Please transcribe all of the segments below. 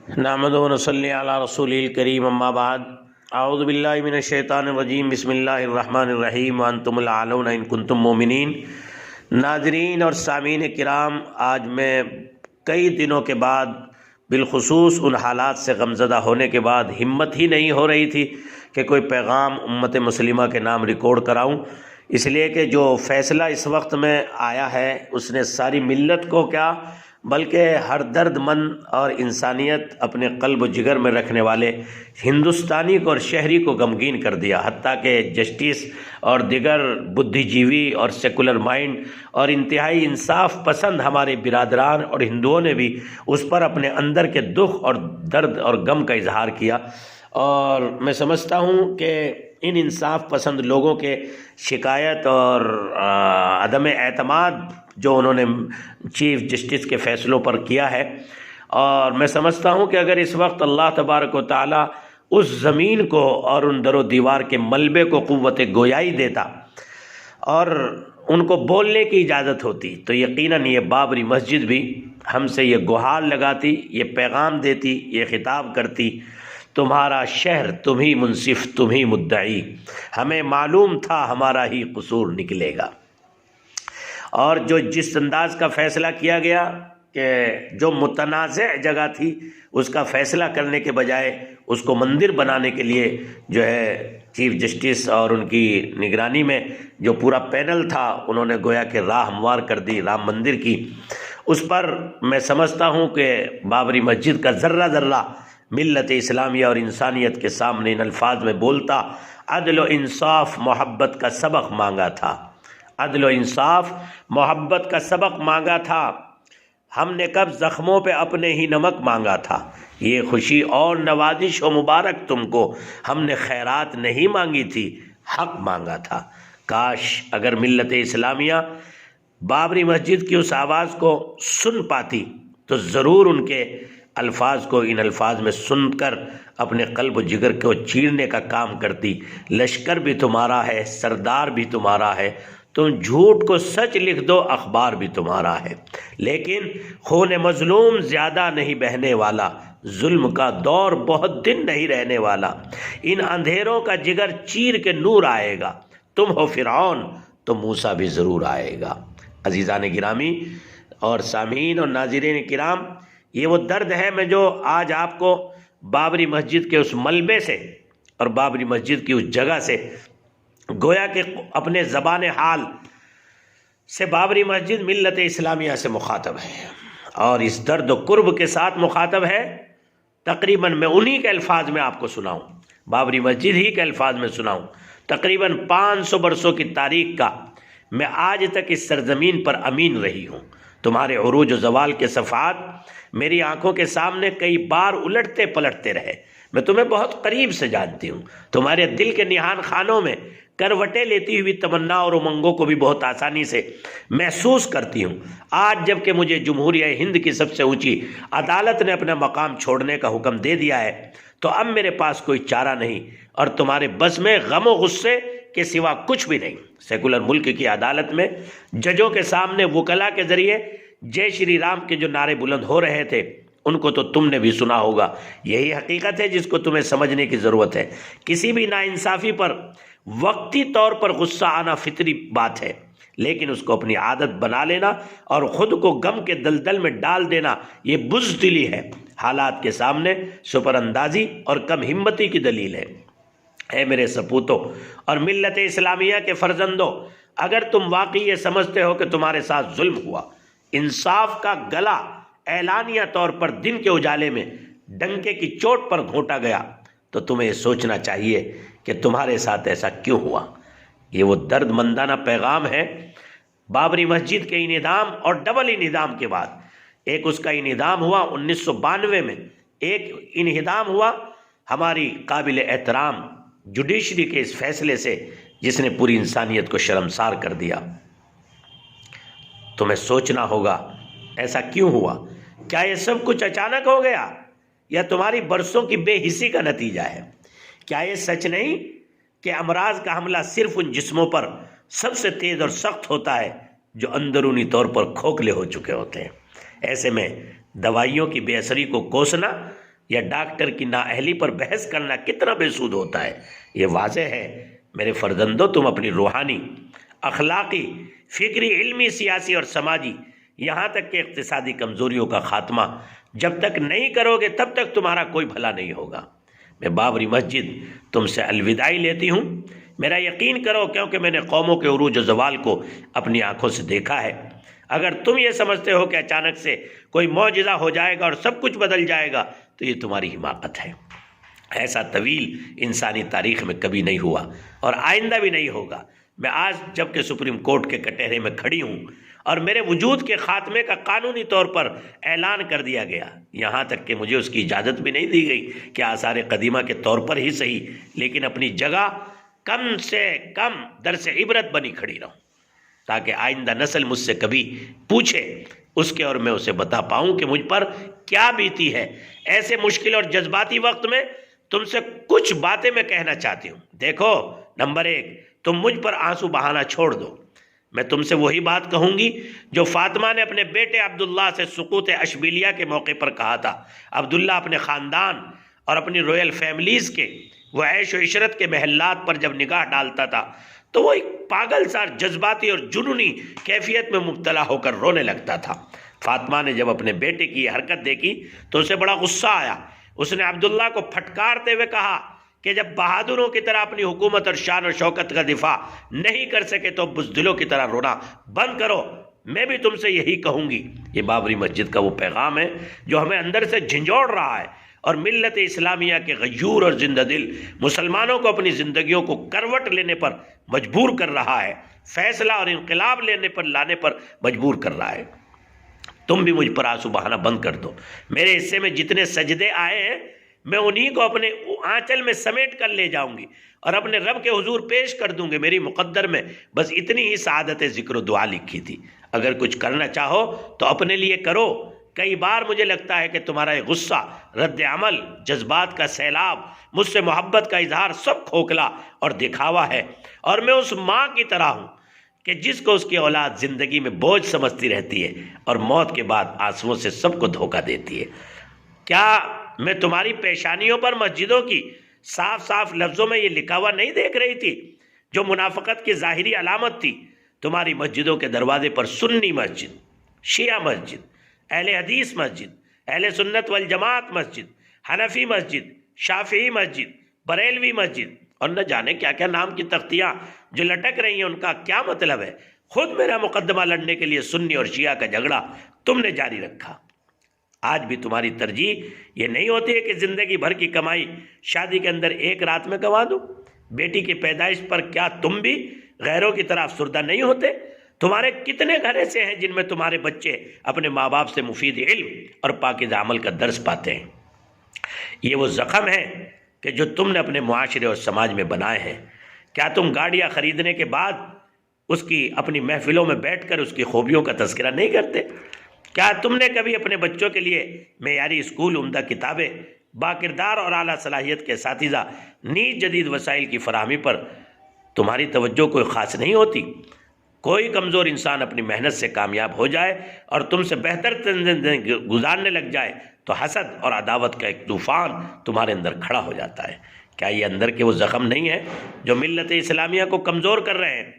نحمدہ و نصلی علی رسول الکریم اما بعد اعوذ باللہ من الشیطان الرجیم بسم اللہ الرحمن الرحیم وانتم الاعلون ان کنتم مومنین۔ ناظرین اور سامعین کرام، آج میں کئی دنوں کے بعد بالخصوص ان حالات سے غمزدہ ہونے کے بعد ہمت ہی نہیں ہو رہی تھی کہ کوئی پیغام امت مسلمہ کے نام ریکارڈ کراؤں، اس لیے کہ جو فیصلہ اس وقت میں آیا ہے اس نے ساری ملت کو کیا بلکہ ہر درد مند اور انسانیت اپنے قلب و جگر میں رکھنے والے ہندوستانی کو اور شہری کو غمگین کر دیا، حتیٰ کہ جسٹس اور دیگر بدھی جیوی اور سیکولر مائنڈ اور انتہائی انصاف پسند ہمارے برادران اور ہندوؤں نے بھی اس پر اپنے اندر کے دکھ اور درد اور غم کا اظہار کیا۔ اور میں سمجھتا ہوں کہ ان انصاف پسند لوگوں کے شکایت اور عدم اعتماد جو انہوں نے چیف جسٹس کے فیصلوں پر کیا ہے، اور میں سمجھتا ہوں کہ اگر اس وقت اللہ تبارک و تعالیٰ اس زمین کو اور ان در و دیوار کے ملبے کو قوت گویائی دیتا اور ان کو بولنے کی اجازت ہوتی تو یقیناً یہ بابری مسجد بھی ہم سے یہ گہار لگاتی، یہ پیغام دیتی، یہ خطاب کرتی، تمہارا شہر تم ہی منصف تم ہی مدعی، ہمیں معلوم تھا ہمارا ہی قصور نکلے گا۔ اور جو جس انداز کا فیصلہ کیا گیا کہ جو متنازع جگہ تھی اس کا فیصلہ کرنے کے بجائے اس کو مندر بنانے کے لیے جو ہے چیف جسٹس اور ان کی نگرانی میں جو پورا پینل تھا انہوں نے گویا کہ راہ ہموار کر دی رام مندر کی، اس پر میں سمجھتا ہوں کہ بابری مسجد کا ذرہ ذرہ ملت اسلامیہ اور انسانیت کے سامنے ان الفاظ میں بولتا، عدل و انصاف محبت کا سبق مانگا تھا، عدل و انصاف محبت کا سبق مانگا تھا، ہم نے کب زخموں پہ اپنے ہی نمک مانگا تھا، یہ خوشی اور نوازش و مبارک تم کو، ہم نے خیرات نہیں مانگی تھی حق مانگا تھا۔ کاش اگر ملت اسلامیہ بابری مسجد کی اس آواز کو سن پاتی تو ضرور ان کے الفاظ کو ان الفاظ میں سن کر اپنے قلب و جگر کو چیرنے کا کام کرتی۔ لشکر بھی تمہارا ہے، سردار بھی تمہارا ہے، تم جھوٹ کو سچ لکھ دو، اخبار بھی تمہارا ہے، لیکن خون مظلوم زیادہ نہیں بہنے والا، ظلم کا دور بہت دن نہیں رہنے والا، ان اندھیروں کا جگر چیر کے نور آئے گا، تم ہو فرعون تو موسیٰ بھی ضرور آئے گا۔ عزیزان گرامی اور سامعین اور ناظرین کرام، یہ وہ درد ہے میں جو آج آپ کو بابری مسجد کے اس ملبے سے اور بابری مسجد کی اس جگہ سے گویا کہ اپنے زبان حال سے بابری مسجد ملت اسلامیہ سے مخاطب ہے اور اس درد و کرب کے ساتھ مخاطب ہے۔ تقریباً میں انہی کے الفاظ میں آپ کو سناؤں، بابری مسجد ہی کے الفاظ میں سناؤں۔ تقریباً 500 برسوں کی تاریخ کا میں آج تک اس سرزمین پر امین رہی ہوں۔ تمہارے عروج و زوال کے صفحات میری آنکھوں کے سامنے کئی بار الٹتے پلٹتے رہے، میں تمہیں بہت قریب سے جانتی ہوں، تمہارے دل کے نہان خانوں میں کروٹیں لیتی ہوئی تمنا اور امنگوں کو بھی بہت آسانی سے محسوس کرتی ہوں۔ آج جب کہ مجھے جمہوریہ ہند کی سب سے اونچی عدالت نے اپنا مقام چھوڑنے کا حکم دے دیا ہے تو اب میرے پاس کوئی چارہ نہیں اور تمہارے بس میں غم و غصے کے سوا کچھ بھی نہیں۔ سیکولر ملک کی عدالت میں ججوں کے سامنے وکلا کے ذریعے جے شری رام کے جو نعرے بلند ہو رہے تھے ان کو تو تم نے بھی سنا ہوگا، یہی حقیقت ہے جس کو تمہیں سمجھنے کی ضرورت ہے۔ کسی بھی ناانصافی پر وقتی طور پر غصہ آنا فطری بات ہے، لیکن اس کو اپنی عادت بنا لینا اور خود کو غم کے دلدل میں ڈال دینا یہ بزدلی ہے، حالات کے سامنے سپر اندازی اور کم ہمتی کی دلیل ہے۔ اے میرے سپوتوں اور ملت اسلامیہ کے فرزندوں، اگر تم واقعی یہ سمجھتے ہو کہ تمہارے ساتھ ظلم ہوا، انصاف کا گلا اعلانیہ طور پر دن کے اجالے میں ڈنکے کی چوٹ پر گھونٹا گیا، تو تمہیں یہ سوچنا چاہیے کہ تمہارے ساتھ ایسا کیوں ہوا۔ یہ وہ درد مندانہ پیغام ہے بابری مسجد کے انہدام اور ڈبل انہدام کے بعد۔ ایک اس کا انہدام ہوا 1992 میں، ایک انہدام ہوا ہماری قابل احترام جوڈیشری کے اس فیصلے سے جس نے پوری انسانیت کو شرمسار کر دیا۔ تمہیں سوچنا ہوگا ایسا کیوں ہوا، کیا یہ سب کچھ اچانک ہو گیا یا تمہاری برسوں کی بے حسی کا نتیجہ ہے؟ کیا یہ سچ نہیں کہ امراض کا حملہ صرف ان جسموں پر سب سے تیز اور سخت ہوتا ہے جو اندرونی طور پر کھوکھلے ہو چکے ہوتے ہیں؟ ایسے میں دوائیوں کی بے اثری کو کوسنا یا ڈاکٹر کی نااہلی پر بحث کرنا کتنا بے سود ہوتا ہے۔ یہ واضح ہے میرے فرزندو، تم اپنی روحانی، اخلاقی، فکری، علمی، سیاسی اور سماجی، یہاں تک کہ اقتصادی کمزوریوں کا خاتمہ جب تک نہیں کرو گے تب تک تمہارا کوئی بھلا نہیں ہوگا۔ میں بابری مسجد تم سے الوداعی لیتی ہوں، میرا یقین کرو، کیونکہ میں نے قوموں کے عروج و زوال کو اپنی آنکھوں سے دیکھا ہے۔ اگر تم یہ سمجھتے ہو کہ اچانک سے کوئی معجزہ ہو جائے گا اور سب کچھ بدل جائے گا تو یہ تمہاری حماقت ہے۔ ایسا طویل انسانی تاریخ میں کبھی نہیں ہوا اور آئندہ بھی نہیں ہوگا۔ میں آج جب کہ سپریم کورٹ کے کٹہرے میں کھڑی ہوں اور میرے وجود کے خاتمے کا قانونی طور پر اعلان کر دیا گیا، یہاں تک کہ مجھے اس کی اجازت بھی نہیں دی گئی کہ آثار قدیمہ کے طور پر ہی صحیح لیکن اپنی جگہ کم سے کم درس عبرت بنی کھڑی رہوں، تاکہ آئندہ نسل مجھ سے کبھی پوچھے اس کے اور میں اسے بتا پاؤں کہ مجھ پر کیا بیتی ہے۔ ایسے مشکل اور جذباتی وقت میں تم سے کچھ باتیں میں کہنا چاہتی ہوں۔ دیکھو، نمبر 1، تم مجھ پر آنسو بہانا چھوڑ دو۔ میں تم سے وہی بات کہوں گی جو فاطمہ نے اپنے بیٹے عبداللہ سے سقوط اشبیلیہ کے موقع پر کہا تھا۔ عبداللہ اپنے خاندان اور اپنی رویل فیملیز کے وہ عیش و عشرت کے محلات پر جب نگاہ ڈالتا تھا تو وہ ایک پاگل سا جذباتی اور جنونی کیفیت میں مبتلا ہو کر رونے لگتا تھا۔ فاطمہ نے جب اپنے بیٹے کی یہ حرکت دیکھی تو اسے بڑا غصہ آیا۔ اس نے عبداللہ کو پھٹکارتے ہوئے کہا کہ جب بہادروں کی طرح اپنی حکومت اور شان و شوکت کا دفاع نہیں کر سکے تو بزدلوں کی طرح رونا بند کرو۔ میں بھی تم سے یہی کہوں گی۔ یہ بابری مسجد کا وہ پیغام ہے جو ہمیں اندر سے جھنجھوڑ رہا ہے اور ملت اسلامیہ کے غیور اور زندہ دل مسلمانوں کو اپنی زندگیوں کو کروٹ لینے پر مجبور کر رہا ہے، فیصلہ اور انقلاب لانے پر مجبور کر رہا ہے۔ تم بھی مجھ پر آنسو بہانا بند کر دو۔ میرے حصے میں جتنے سجدے آئے ہیں میں انہی کو اپنے آنچل میں سمیٹ کر لے جاؤں گی اور اپنے رب کے حضور پیش کر دوں گی۔ میری مقدر میں بس اتنی ہی سعادت ذکر و دعا لکھی تھی۔ اگر کچھ کرنا چاہو تو اپنے لیے کرو۔ کئی بار مجھے لگتا ہے کہ تمہارا یہ غصہ، رد عمل، جذبات کا سیلاب، مجھ سے محبت کا اظہار سب کھوکھلا اور دکھاوا ہے، اور میں اس ماں کی طرح ہوں کہ جس کو اس کی اولاد زندگی میں بوجھ سمجھتی رہتی ہے اور موت کے بعد آنسوؤں سے سب کو دھوکہ دیتی ہے۔ کیا میں تمہاری پیشانیوں پر مسجدوں کی صاف صاف لفظوں میں یہ لکھا ہوا نہیں دیکھ رہی تھی جو منافقت کی ظاہری علامت تھی؟ تمہاری مسجدوں کے دروازے پر سنی مسجد، شیعہ مسجد، اہل حدیث مسجد، اہل سنت والجماعت مسجد، حنفی مسجد، شافعی مسجد، بریلوی مسجد اور نہ جانے کیا کیا نام کی تختیاں جو لٹک رہی ہیں، ان کا کیا مطلب ہے؟ خود میرا مقدمہ لڑنے کے لیے سنی اور شیعہ کا جھگڑا تم نے جاری رکھا۔ آج بھی تمہاری ترجیح یہ نہیں ہوتی ہے کہ زندگی بھر کی کمائی شادی کے اندر ایک رات میں گنوا دوں؟ بیٹی کی پیدائش پر کیا تم بھی غیروں کی طرح افسردہ نہیں ہوتے؟ تمہارے کتنے گھر ایسے ہیں جن میں تمہارے بچے اپنے ماں باپ سے مفید علم اور پاکیزہ عمل کا درس پاتے ہیں؟ یہ وہ زخم ہے کہ جو تم نے اپنے معاشرے اور سماج میں بنائے ہیں۔ کیا تم گاڑیاں خریدنے کے بعد اس کی اپنی محفلوں میں بیٹھ کر اس کی خوبیوں کا تذکرہ نہیں کرتے؟ کیا تم نے کبھی اپنے بچوں کے لیے معیاری اسکول، عمدہ کتابیں، باکردار اور اعلیٰ صلاحیت کے اساتذہ، نیز جدید وسائل کی فراہمی پر تمہاری توجہ کوئی خاص نہیں ہوتی؟ کوئی کمزور انسان اپنی محنت سے کامیاب ہو جائے اور تم سے بہتر زندگی گزارنے لگ جائے تو حسد اور عداوت کا ایک طوفان تمہارے اندر کھڑا ہو جاتا ہے۔ کیا یہ اندر کے وہ زخم نہیں ہے جو ملت اسلامیہ کو کمزور کر رہے ہیں؟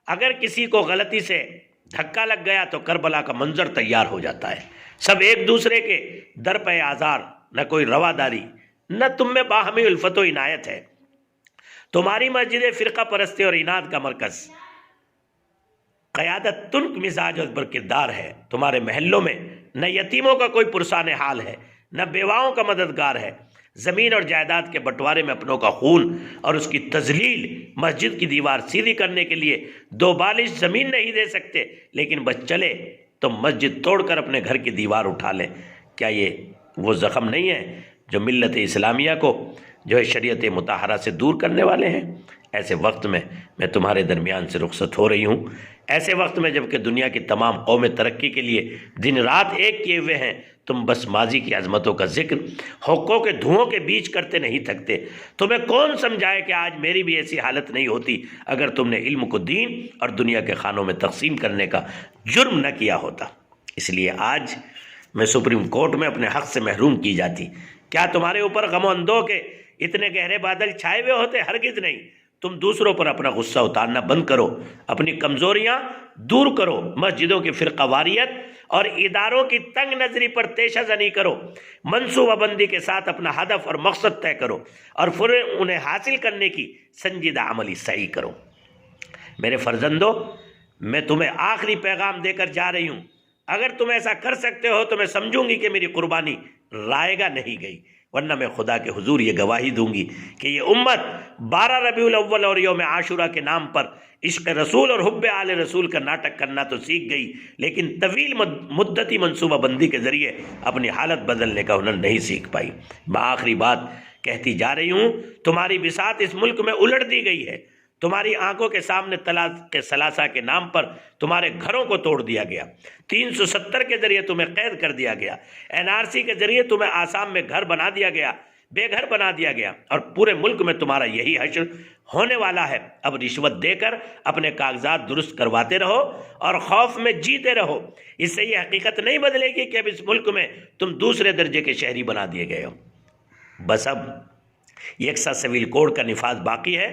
اگر کسی کو غلطی سے دھکا لگ گیا تو کربلا کا منظر تیار ہو جاتا ہے۔ سب ایک دوسرے کے در پہ آزار، نہ کوئی رواداری، نہ تم میں باہمی الفت و عنایت ہے۔ تمہاری مسجد فرقہ پرستی اور اناد کا مرکز، قیادت تنک مزاج اور برکردار ہے۔ تمہارے محلوں میں نہ یتیموں کا کوئی پرسان حال ہے، نہ بیواؤں کا مددگار ہے۔ زمین اور جائیداد کے بٹوارے میں اپنوں کا خون اور اس کی تذلیل، مسجد کی دیوار سیدھی کرنے کے لیے 2 بالش زمین نہیں دے سکتے، لیکن بس چلے تو مسجد توڑ کر اپنے گھر کی دیوار اٹھا لیں۔ کیا یہ وہ زخم نہیں ہے جو ملت اسلامیہ کو جو ہے شریعت مطہرہ سے دور کرنے والے ہیں؟ ایسے وقت میں تمہارے درمیان سے رخصت ہو رہی ہوں، ایسے وقت میں جب کہ دنیا کی تمام قومیں ترقی کے لیے دن رات ایک کیے ہوئے ہیں، تم بس ماضی کی عظمتوں کا ذکر حقوں کے دھوؤں کے بیچ کرتے نہیں تھکتے۔ تمہیں کون سمجھائے کہ آج میری بھی ایسی حالت نہیں ہوتی اگر تم نے علم کو دین اور دنیا کے خانوں میں تقسیم کرنے کا جرم نہ کیا ہوتا۔ اس لیے آج میں سپریم کورٹ میں اپنے حق سے محروم کی جاتی، کیا تمہارے اوپر غم و اندوہ کے اتنے گہرے بادل چھائے ہوئے ہوتے؟ ہرگز نہیں۔ تم دوسروں پر اپنا غصہ اتارنا بند کرو، اپنی کمزوریاں دور کرو، مسجدوں کی فرقہ واریت اور اداروں کی تنگ نظری پر تیشہ زنی کرو، منصوبہ بندی کے ساتھ اپنا ہدف اور مقصد طے کرو اور پھر انہیں حاصل کرنے کی سنجیدہ عملی سعی کرو۔ میرے فرزندو، میں تمہیں آخری پیغام دے کر جا رہی ہوں۔ اگر تم ایسا کر سکتے ہو تو میں سمجھوں گی کہ میری قربانی رائے گا نہیں گئی، ورنہ میں خدا کے حضور یہ گواہی دوں گی کہ یہ امت 12 ربیع الاول اور یوم عاشورہ کے نام پر عشق رسول اور حب آل رسول کا ناٹک کرنا تو سیکھ گئی، لیکن طویل مدتی منصوبہ بندی کے ذریعے اپنی حالت بدلنے کا ہنر نہیں سیکھ پائی۔ میں آخری بات کہتی جا رہی ہوں، تمہاری بساط اس ملک میں الٹ دی گئی ہے، تمہاری آنکھوں کے سامنے طلاق کے ثلاثہ کے نام پر تمہارے گھروں کو توڑ دیا گیا، 370 کے ذریعے تمہیں قید کر دیا گیا، NRC کے ذریعے تمہیں آسام میں گھر بنا دیا گیا، بے گھر بنا دیا گیا، اور پورے ملک میں تمہارا یہی حشر ہونے والا ہے۔ اب رشوت دے کر اپنے کاغذات درست کرواتے رہو اور خوف میں جیتے رہو، اس سے یہ حقیقت نہیں بدلے گی کہ اب اس ملک میں تم دوسرے درجے کے شہری بنا دیے گئے ہو۔ بس اب یکساں سول کوڈ کا نفاذ باقی ہے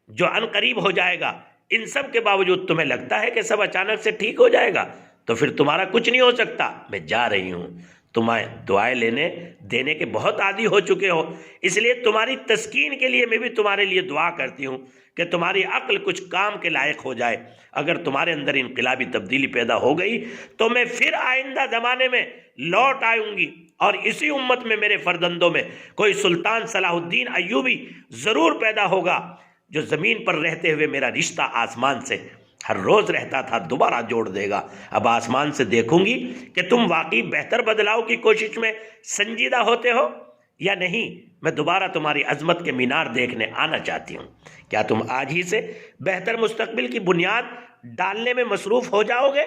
جو ان قریب ہو جائے گا۔ ان سب کے باوجود تمہیں لگتا ہے کہ سب اچانک سے ٹھیک ہو جائے گا، تو پھر تمہارا کچھ نہیں ہو سکتا۔ میں جا رہی ہوں، تمہیں دعائیں لینے دینے کے بہت عادی ہو چکے ہو، اس لیے تمہاری تسکین کے لیے میں بھی تمہارے لیے دعا کرتی ہوں کہ تمہاری عقل کچھ کام کے لائق ہو جائے۔ اگر تمہارے اندر انقلابی تبدیلی پیدا ہو گئی تو میں پھر آئندہ زمانے میں لوٹ آؤں گی، اور اسی امت میں میرے فرزندوں میں کوئی سلطان صلاح الدین ایوبی ضرور پیدا ہوگا جو زمین پر رہتے ہوئے میرا رشتہ آسمان سے ہر روز رہتا تھا دوبارہ جوڑ دے گا۔ اب آسمان سے دیکھوں گی کہ تم واقعی بہتر بدلاؤ کی کوشش میں سنجیدہ ہوتے ہو یا نہیں۔ میں دوبارہ تمہاری عظمت کے مینار دیکھنے آنا چاہتی ہوں۔ کیا تم آج ہی سے بہتر مستقبل کی بنیاد ڈالنے میں مصروف ہو جاؤ گے؟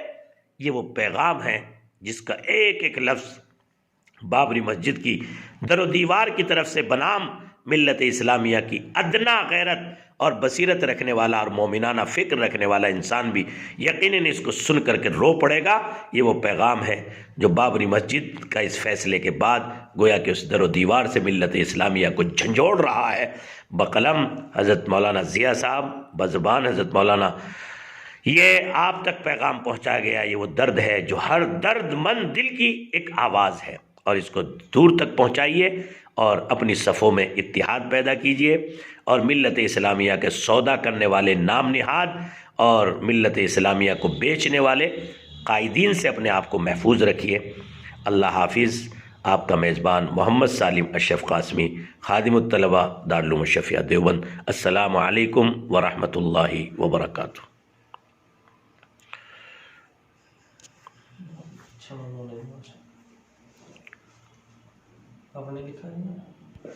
یہ وہ پیغام ہے جس کا ایک ایک لفظ بابری مسجد کی در و دیوار کی طرف سے بنام ملت اسلامیہ کی ادنا غیرت اور بصیرت رکھنے والا اور مومنانہ فکر رکھنے والا انسان بھی یقیناً اس کو سن کر کے رو پڑے گا۔ یہ وہ پیغام ہے جو بابری مسجد کا اس فیصلے کے بعد گویا کہ اس در و دیوار سے ملت اسلامیہ کو جھنجھوڑ رہا ہے۔ بقلم حضرت مولانا ضیاء صاحب، بزبان حضرت مولانا، یہ آپ تک پیغام پہنچا گیا۔ یہ وہ درد ہے جو ہر درد مند دل کی ایک آواز ہے، اور اس کو دور تک پہنچائیے اور اپنی صفوں میں اتحاد پیدا کیجئے، اور ملت اسلامیہ کے سودا کرنے والے نام نہاد اور ملت اسلامیہ کو بیچنے والے قائدین سے اپنے آپ کو محفوظ رکھیے۔ اللہ حافظ۔ آپ کا میزبان محمد سالم اشرف قاسمی، خادم الطلبہ دارالعلوم الشفیہ دیوبند۔ السلام علیکم ورحمۃ اللہ وبرکاتہ۔ آپ نے لکھا ہے